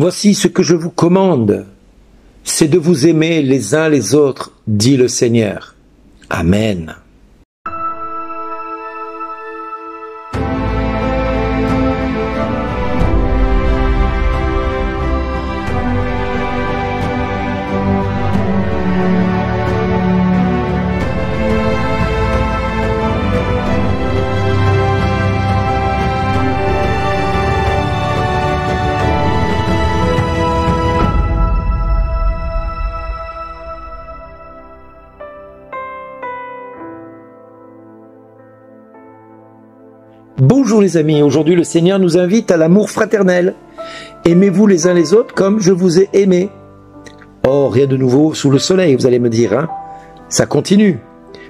Voici ce que je vous commande, c'est de vous aimer les uns les autres, dit le Seigneur. Amen. Bonjour les amis, aujourd'hui le Seigneur nous invite à l'amour fraternel. Aimez-vous les uns les autres comme je vous ai aimé. Oh, rien de nouveau sous le soleil, vous allez me dire, hein? Ça continue.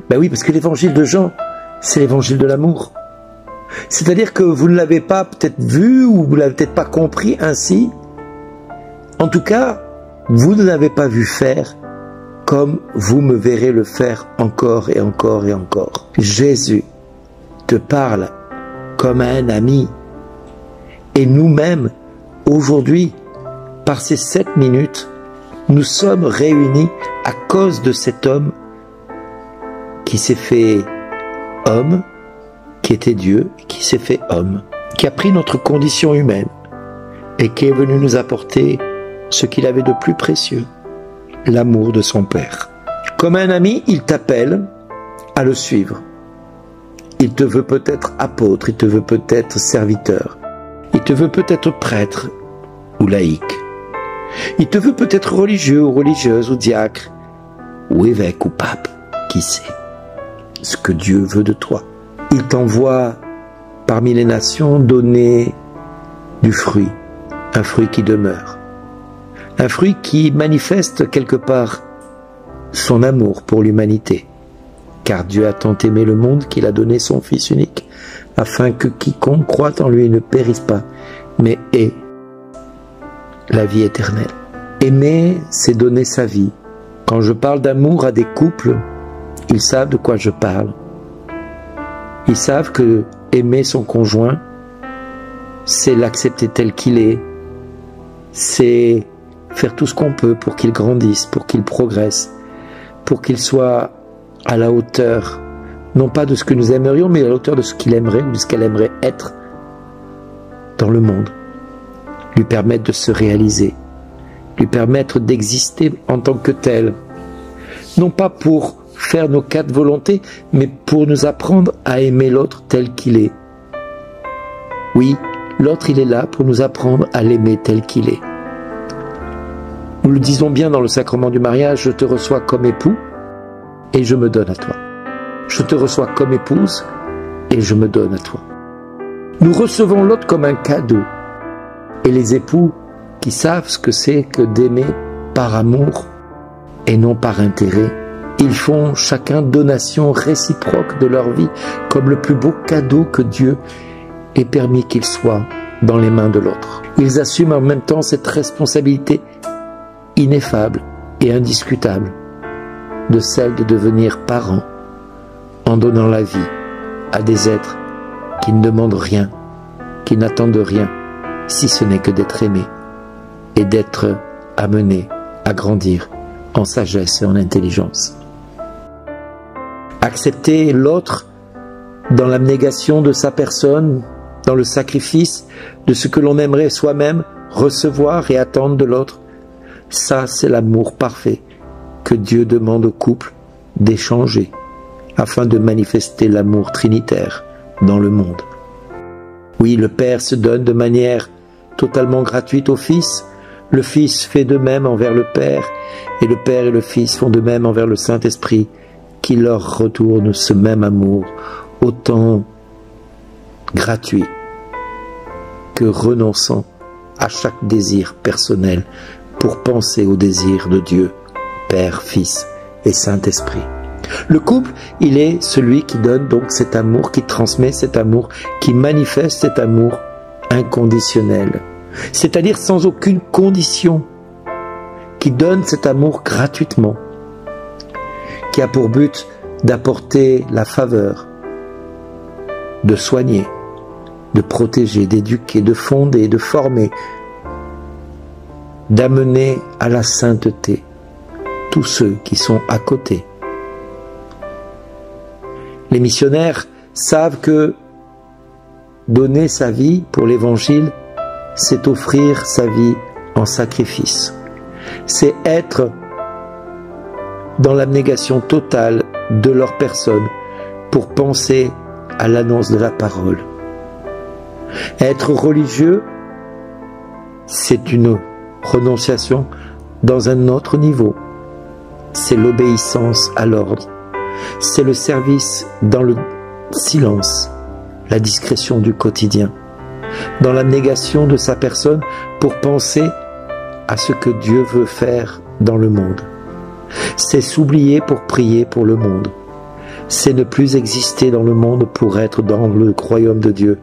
Ben oui, parce que l'évangile de Jean, c'est l'évangile de l'amour. C'est-à-dire que vous ne l'avez pas peut-être vu ou vous ne l'avez peut-être pas compris ainsi. En tout cas, vous ne l'avez pas vu faire comme vous me verrez le faire encore et encore et encore. Jésus te parle comme un ami. Et nous-mêmes, aujourd'hui, par ces 7 minutes, nous sommes réunis à cause de cet homme qui s'est fait homme, qui était Dieu, qui s'est fait homme, qui a pris notre condition humaine et qui est venu nous apporter ce qu'il avait de plus précieux, l'amour de son Père. Comme un ami, il t'appelle à le suivre. Il te veut peut-être apôtre, il te veut peut-être serviteur, il te veut peut-être prêtre ou laïc, il te veut peut-être religieux ou religieuse ou diacre, ou évêque ou pape, qui sait ce que Dieu veut de toi. Il t'envoie parmi les nations donner du fruit, un fruit qui demeure, un fruit qui manifeste quelque part son amour pour l'humanité. Car Dieu a tant aimé le monde qu'il a donné son Fils unique, afin que quiconque croit en lui ne périsse pas, mais ait la vie éternelle. Aimer, c'est donner sa vie. Quand je parle d'amour à des couples, ils savent de quoi je parle. Ils savent que aimer son conjoint, c'est l'accepter tel qu'il est, c'est faire tout ce qu'on peut pour qu'il grandisse, pour qu'il progresse, pour qu'il soit à la hauteur, non pas de ce que nous aimerions, mais à la hauteur de ce qu'il aimerait ou de ce qu'elle aimerait être dans le monde. Lui permettre de se réaliser, lui permettre d'exister en tant que tel. Non pas pour faire nos 4 volontés, mais pour nous apprendre à aimer l'autre tel qu'il est. Oui, l'autre il est là pour nous apprendre à l'aimer tel qu'il est. Nous le disons bien dans le sacrement du mariage, je te reçois comme époux, et je me donne à toi. Je te reçois comme épouse et je me donne à toi. Nous recevons l'autre comme un cadeau. Et les époux qui savent ce que c'est que d'aimer par amour et non par intérêt, ils font chacun donation réciproque de leur vie comme le plus beau cadeau que Dieu ait permis qu'il soit dans les mains de l'autre. Ils assument en même temps cette responsabilité ineffable et indiscutable de celle de devenir parents en donnant la vie à des êtres qui ne demandent rien, qui n'attendent rien, si ce n'est que d'être aimés et d'être amenés à grandir en sagesse et en intelligence. Accepter l'autre dans l'abnégation de sa personne, dans le sacrifice de ce que l'on aimerait soi-même recevoir et attendre de l'autre, ça c'est l'amour parfait que Dieu demande au couple d'échanger afin de manifester l'amour trinitaire dans le monde. Oui, le Père se donne de manière totalement gratuite au Fils, le Fils fait de même envers le Père, et le Père et le Fils font de même envers le Saint-Esprit, qui leur retourne ce même amour, autant gratuit que renonçant à chaque désir personnel pour penser au désir de Dieu, Père, Fils et Saint-Esprit. Le couple, il est celui qui donne donc cet amour, qui transmet cet amour, qui manifeste cet amour inconditionnel, c'est-à-dire sans aucune condition, qui donne cet amour gratuitement, qui a pour but d'apporter la faveur, de soigner, de protéger, d'éduquer, de fonder, de former, d'amener à la sainteté tous ceux qui sont à côté. Les missionnaires savent que donner sa vie pour l'Évangile, c'est offrir sa vie en sacrifice. C'est être dans l'abnégation totale de leur personne pour penser à l'annonce de la parole. Être religieux, c'est une renonciation dans un autre niveau. C'est l'obéissance à l'ordre. C'est le service dans le silence, la discrétion du quotidien, dans l'abnégation de sa personne pour penser à ce que Dieu veut faire dans le monde. C'est s'oublier pour prier pour le monde. C'est ne plus exister dans le monde pour être dans le royaume de Dieu,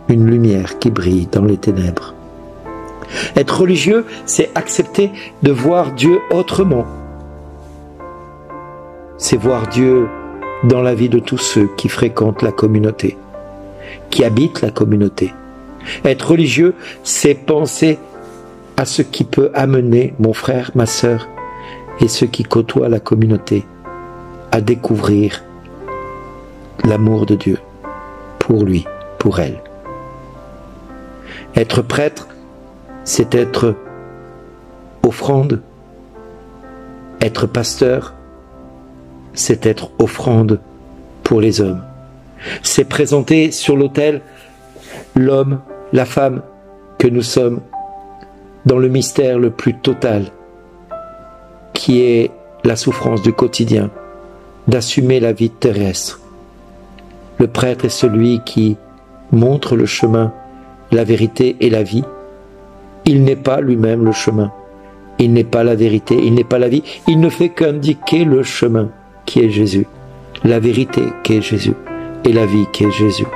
une lumière qui brille dans les ténèbres. Être religieux, c'est accepter de voir Dieu autrement. C'est voir Dieu dans la vie de tous ceux qui fréquentent la communauté, qui habitent la communauté. Être religieux, c'est penser à ce qui peut amener mon frère, ma sœur et ceux qui côtoient la communauté à découvrir l'amour de Dieu pour lui, pour elle. Être prêtre, c'est être offrande. Être pasteur, c'est être offrande pour les hommes. C'est présenter sur l'autel l'homme, la femme que nous sommes dans le mystère le plus total, qui est la souffrance du quotidien, d'assumer la vie terrestre. Le prêtre est celui qui montre le chemin, la vérité et la vie. Il n'est pas lui-même le chemin. Il n'est pas la vérité, il n'est pas la vie. Il ne fait qu'indiquer le chemin qui est Jésus, la vérité qui est Jésus et la vie qui est Jésus.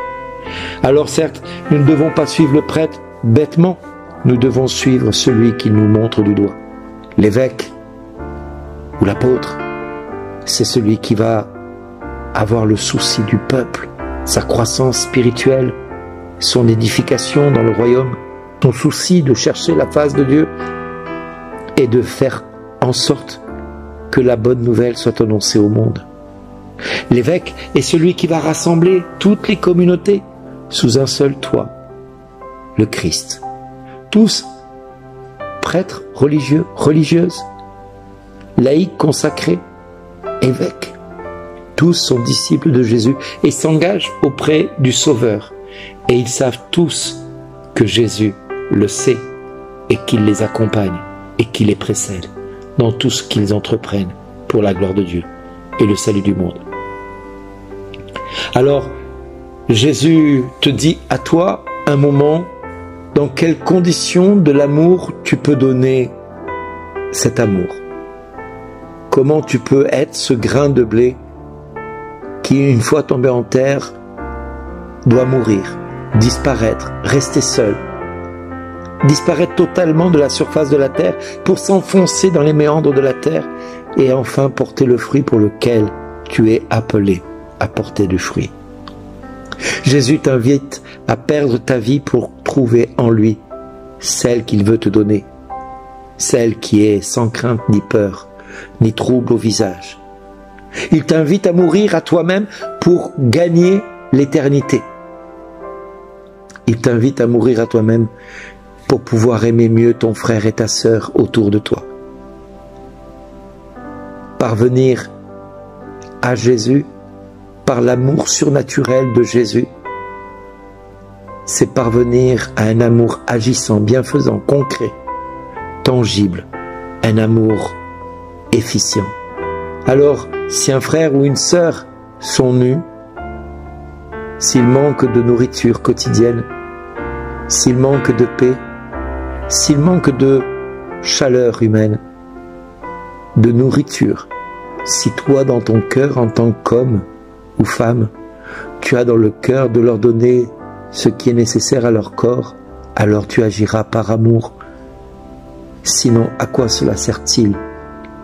Alors certes, nous ne devons pas suivre le prêtre bêtement, nous devons suivre celui qui nous montre du doigt. L'évêque ou l'apôtre, c'est celui qui va avoir le souci du peuple, sa croissance spirituelle, son édification dans le royaume, son souci de chercher la face de Dieu et de faire en sorte que la bonne nouvelle soit annoncée au monde. L'évêque est celui qui va rassembler toutes les communautés sous un seul toit, le Christ. Tous, prêtres, religieux, religieuses, laïcs consacrés, évêques, tous sont disciples de Jésus et s'engagent auprès du Sauveur. Et ils savent tous que Jésus le sait et qu'il les accompagne et qu'il les précède dans tout ce qu'ils entreprennent pour la gloire de Dieu et le salut du monde. Alors, Jésus te dit à toi un moment dans quelles conditions de l'amour tu peux donner cet amour. Comment tu peux être ce grain de blé qui, une fois tombé en terre, doit mourir, disparaître, rester seul, disparaître totalement de la surface de la terre pour s'enfoncer dans les méandres de la terre et enfin porter le fruit pour lequel tu es appelé à porter du fruit. Jésus t'invite à perdre ta vie pour trouver en lui celle qu'il veut te donner, celle qui est sans crainte ni peur, ni trouble au visage. Il t'invite à mourir à toi-même pour gagner l'éternité. Il t'invite à mourir à toi-même pour pouvoir aimer mieux ton frère et ta sœur autour de toi. Parvenir à Jésus par l'amour surnaturel de Jésus, c'est parvenir à un amour agissant, bienfaisant, concret, tangible, un amour efficient. Alors, si un frère ou une sœur sont nus, s'il manque de nourriture quotidienne, s'il manque de paix, s'il manque de chaleur humaine, de nourriture, si toi dans ton cœur en tant qu'homme ou femme, tu as dans le cœur de leur donner ce qui est nécessaire à leur corps, alors tu agiras par amour. Sinon, à quoi cela sert-il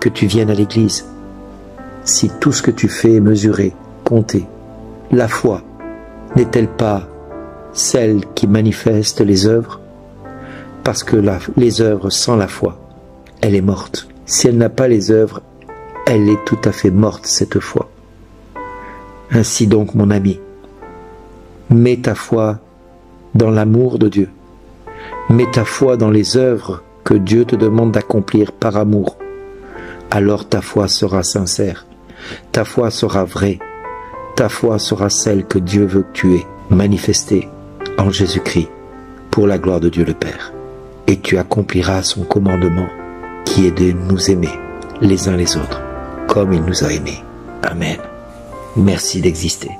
que tu viennes à l'église si tout ce que tu fais est mesuré, compté? La foi n'est-elle pas celle qui manifeste les œuvres? Parce que les œuvres sans la foi elle est morte. Si elle n'a pas les œuvres, elle est tout à fait morte cette foi. Ainsi donc, mon ami, mets ta foi dans l'amour de Dieu. Mets ta foi dans les œuvres que Dieu te demande d'accomplir par amour. Alors ta foi sera sincère, ta foi sera vraie, ta foi sera celle que Dieu veut que tu aies, manifestée en Jésus-Christ, pour la gloire de Dieu le Père. Et tu accompliras son commandement, qui est de nous aimer les uns les autres, comme il nous a aimés. Amen. Merci d'exister.